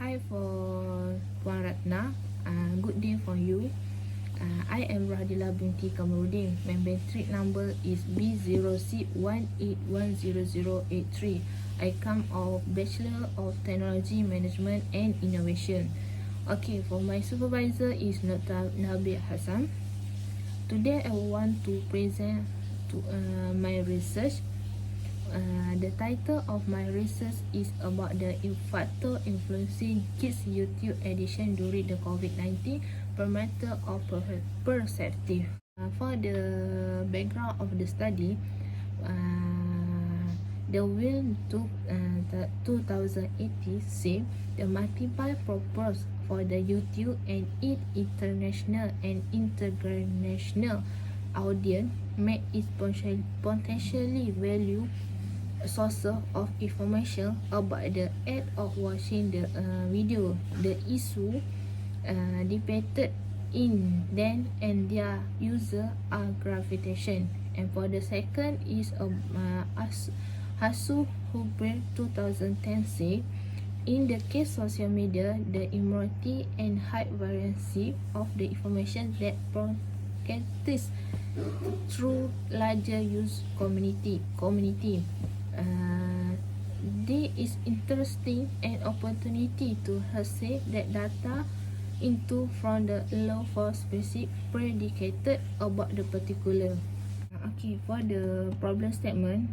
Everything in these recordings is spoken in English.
Hi for Puan Ratna. Good day for you. I am Radila binti Kamarudin. My metric number is B0C18100083. I come of Bachelor of Technology Management and Innovation. Okay, for my supervisor is Nabil Hassan. Today I want to present my research. The title of my research is about the factor influencing kids' YouTube addiction during the COVID-19 parameter of perceptive. For the background of the study, the Will 2080 say the multiple purpose for the YouTube and its international and international audience make it potentially value source of information about the act of watching the video. The issue debated in them and their user are gravitation. And for the second is Hasu Huber 2010 say, in the case social media, the immorality and high variancy of the information that broadcasts through larger use community. There is interesting an opportunity to say that data into from the law for specific predicated about the particular. Okay, for the problem statement,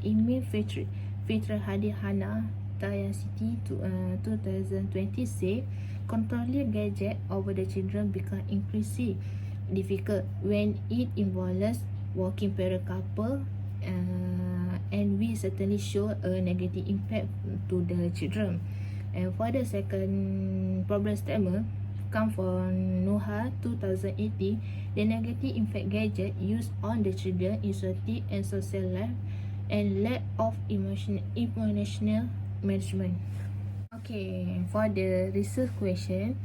email Fitra Hadi Hana Taya City to 2020 say controlling gadget over the children become increasingly difficult when it involves working parent couple, and we certainly show a negative impact to the children. And for the second problem statement come from Noha 2018, the negative impact gadget used on the children in society and social life and lack of emotional management. Okay, for the research question,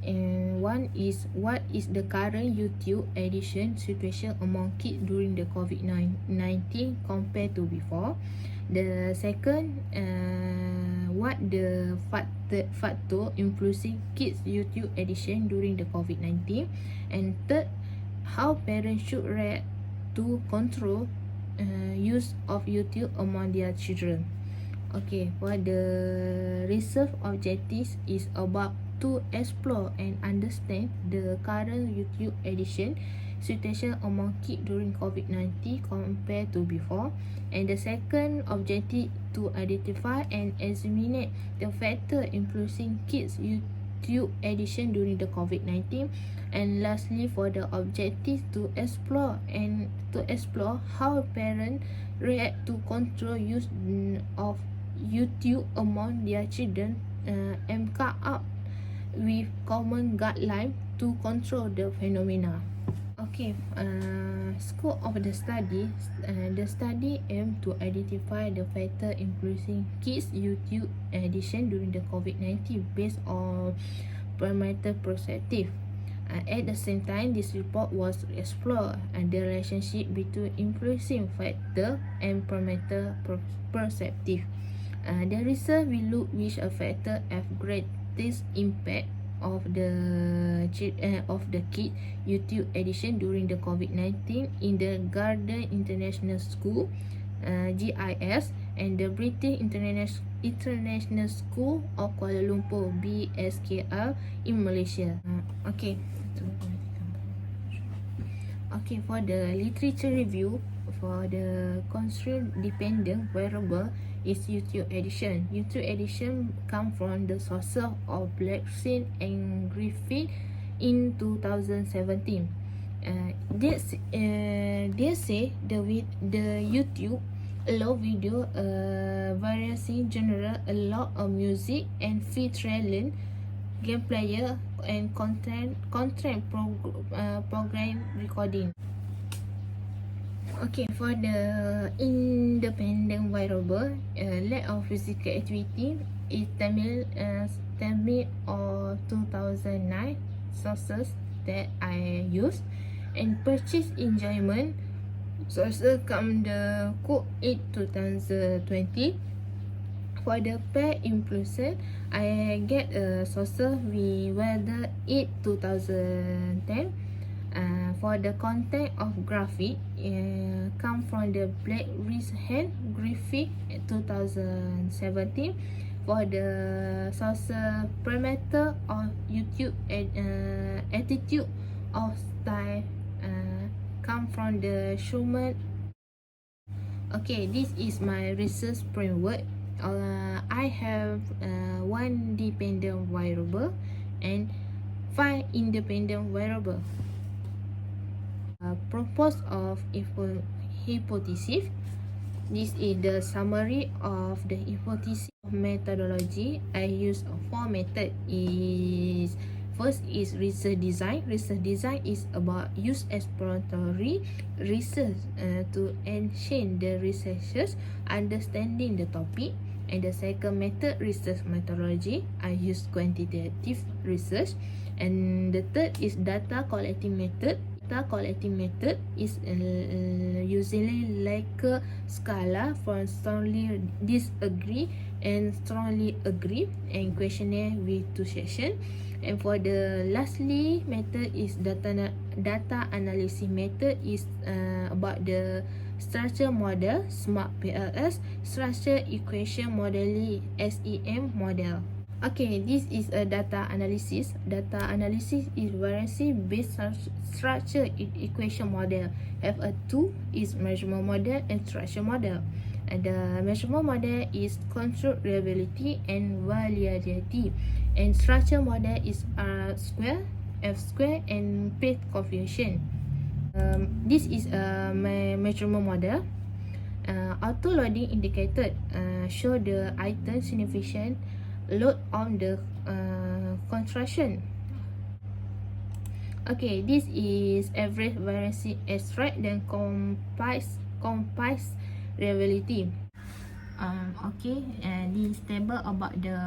and one is what is the current YouTube addiction situation among kids during the COVID-19 compared to before? The second, what the factor influencing kids YouTube addiction during the COVID-19? And third, how parents should react to control use of YouTube among their children. Okay, for the research objectives is about to explore and understand the current YouTube addiction situation among kids during COVID-19 compared to before. And the second objective to identify and examine the factor influencing kids YouTube addiction during the COVID-19. And lastly, for the objective to explore how parents react to control use of YouTube among their children and come up with common guidelines to control the phenomena. Okay, scope of the study. The study aimed to identify the factor influencing kids' YouTube addiction during the COVID-19 based on parameter perspective. At the same time, this report was to explore the relationship between influencing factor and parameter perspective. The research will look which a factor have greatest impact of the kid YouTube addiction during the COVID-19 in the Garden International School GIS and the British International School of Kuala Lumpur BSKL in Malaysia. Okay, for the literature review for the constraint dependent variable is YouTube addiction. YouTube addiction come from the source of Blackson and Griffin in 2017. They say the YouTube allow video variety general a lot of music and feature game player and content program recording. Okay, for the independent variable, lack of physical activity is Tamil or 2009 sources that I use, and purchase enjoyment sources come the Cook 8 2020. For the pair influencer, I get a saucer with weather 8 2010. For the content of graphic, come from the Black Wrist Hand Graphic 2017. For the saucer parameter of YouTube and attitude of style, come from the Schumann. Okay, this is my research framework. I have one dependent variable and 5 independent variable. Purpose of hypothesis. This is the summary of the hypothesis methodology. I use 4 methods. First is research design. Research design is about use exploratory research to enhance the researchers understanding the topic. And the second method, research methodology, I use quantitative research. And the third is data collecting method. Data collecting method is usually like a scala from strongly disagree and strongly agree, and questionnaire with 2 sections. And for the lastly method is data analysis method is about the structure model, SMART PLS, structure equation modeling, SEM model. Okay, this is a data analysis. Data analysis is variance based structure equation model. Have a 2 is measurement model and structure model. And the measurement model is control reliability and validity. And structure model is R square, F square, and Path coefficient. This is my measurement model. Auto loading indicator show the item significant load on the construction. Okay, this is average variance extract then compile reliability. Okay, this table about the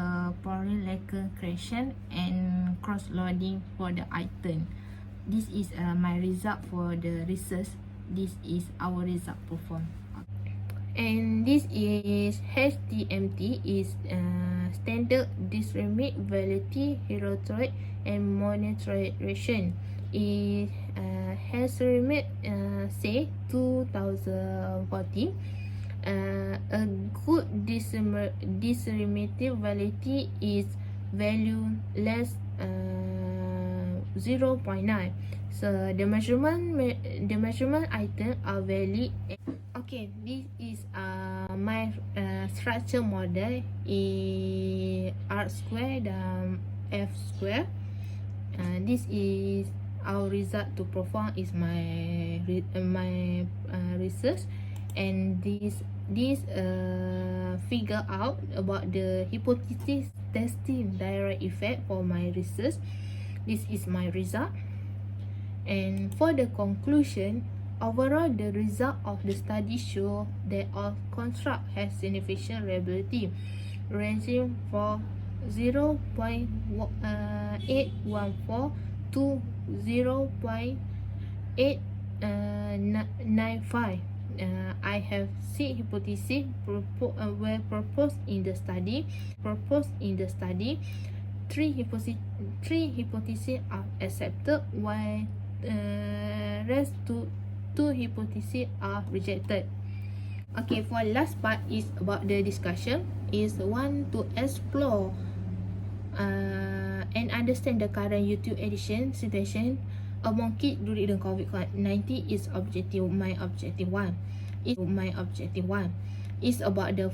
polylayer creation and cross loading for the item. This is my result for the research. This is our result performed. And this is HTMT is standard discriminate validity heterotroid and monitoration. It has remit say 2014. A good discriminative validity is value less 0.9. So the measurement item are valid. Okay, this is my structure model in R square dan F square. This is our result to perform is my research, and this figure out about the hypothesis testing direct effect for my research. This is my result. And for the conclusion, overall the result of the study show that all construct has significant reliability ranging from 0.814 to 0.895. I have 6 hypotheses were proposed in the study. 3 hypotheses are accepted, while rest 2 hypotheses are rejected. Okay, for last part is about the discussion. Is one to explore and understand the current YouTube edition situation among kids during the COVID-19 is objective. My objective one is about the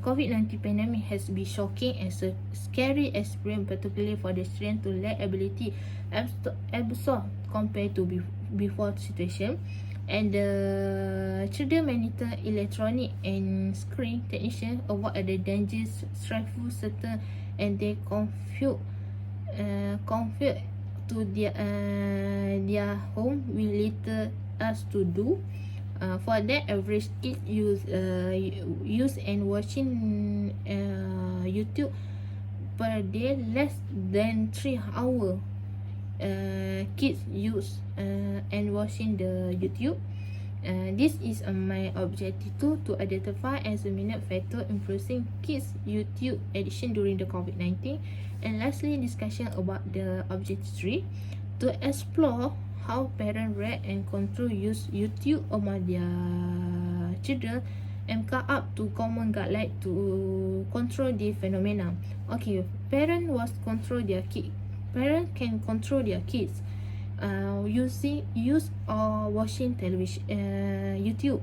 COVID-19 pandemic has been shocking and scary experience, particularly for the students to lack ability absorb compared to before situation. And the children monitor electronic and screen technician avoid the dangerous, stressful certain, and they confuse to their home with little else to do. For that, average kid use and watching YouTube per day less than 3 hours. Kids use and watching the YouTube. This is my objective to identify as a main factor influencing kids' YouTube addiction during the COVID-19. And lastly, discussion about the objective 3 to explore how parents rate and control use YouTube among their children and come up to common guideline to control the phenomena. Okay, parent can control their kids use or watching television YouTube.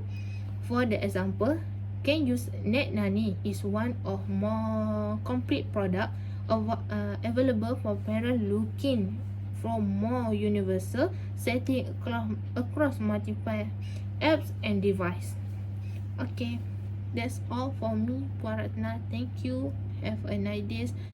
For the example, can use Net Nanny is one of more complete product available for parents looking for more universal setting across multiple apps and device. Okay, that's all for me, Puan Ratna. Thank you. Have a nice day.